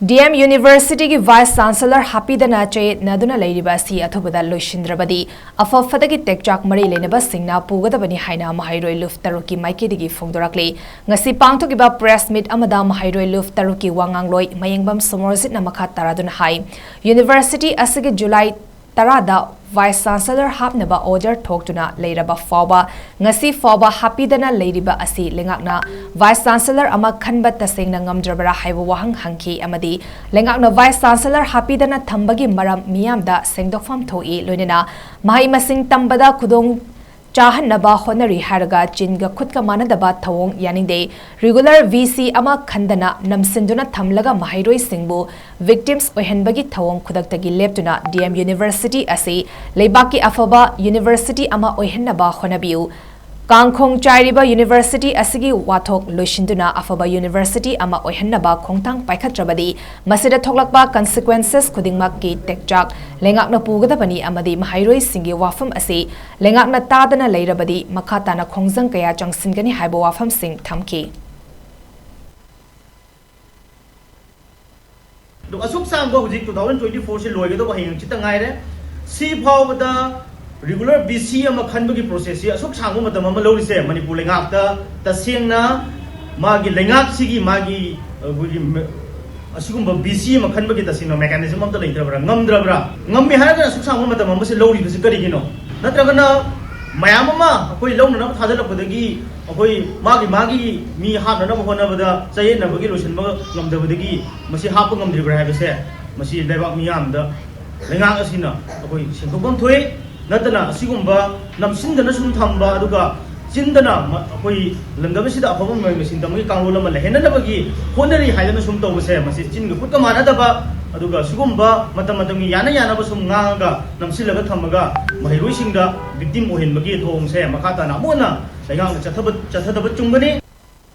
DM University की Vice Chancellor Happidana CHAYETNADUNA Leiriba Asi Athubada Loisindrabadi Afa Fattagi Tekchak Leinaba Singna Pugadabani HAINA MAHEIROI Luf Taruki MAIKEIDAGI PHONGDORAKLI Ngasi pangthokiba press meet amada MAHEIROI Luf Taruki Wangangloi Mayengbam Somorjit na makha taraduna hai University asigi July Tarada Vice Chancellor Hapnaba order Thoktuna Leiraba Fauba Ngasi Fauba Happidana Leiriba Asi Lengakna Vice Chancellor ama khanba tasengna ngamdrabara haibu wahang hangki amadi Lengakna Vice Chancellor Happidana thambagi maram miyamda sengdokfam thoi loinena mahai masing tambada khudong Chahanaba honari haraga Jinga Kutka Manadaba Thawong Yaninde regular VC ama Khandana Namsinduna Thamlaga MAHEIROI Singbu victims Ohenbagi Thawong Kudaktagi Leptuna DM University Asi Leibaki Afaba University ama Ohenaba Honabiu Kangkhong Chairiba University Asigi Wathok Loisinduna Afaba University ama Ohenaba Khongtang Paikhatrabadi Masida Thoklakba consequences Kudingmakki Tekchak Lengakna Pugadabani amadi MAHEIROI Singi Wafam Asi Lengakna Tadana Leirabadi Makhatana Khongjang Kaya Changsingani Haibo Wafam Sing Thamki Asuk Sanggo Huzik 2024 se loigado bahing chitangaire si phawda regular BC ama khanbagi process ya asuk sanggo matam ama lorise manipur lengakta tasengna magi lengak sigi magi asigumba BC ama khanbagi tasengna mechanism amta leitrabra ngammi haraga asuk sanggo matam ama se lori bisi karigino natragana mayam ama akoi lawna na thadalapodagi akoi magi mi hapna na honabada chayetnabagi loisinba ngamdabadagi masi happa ngamdribra haibase masi lebak miyamda lengak asina akoi sengkokam thoi natana asigumba namsindana sum thamba aduga chindana akoi lamdabasida afaba machine tamagi kanglol ama lehenanabagi honari haidana sum tawbase masi chinga khutta manadaba aduga sugumba matamagi yana ba sum ngaga namsilaga thamaga MAHEIROI singda victim ohenbagi thongse makata na mona lengak chathadaba chungani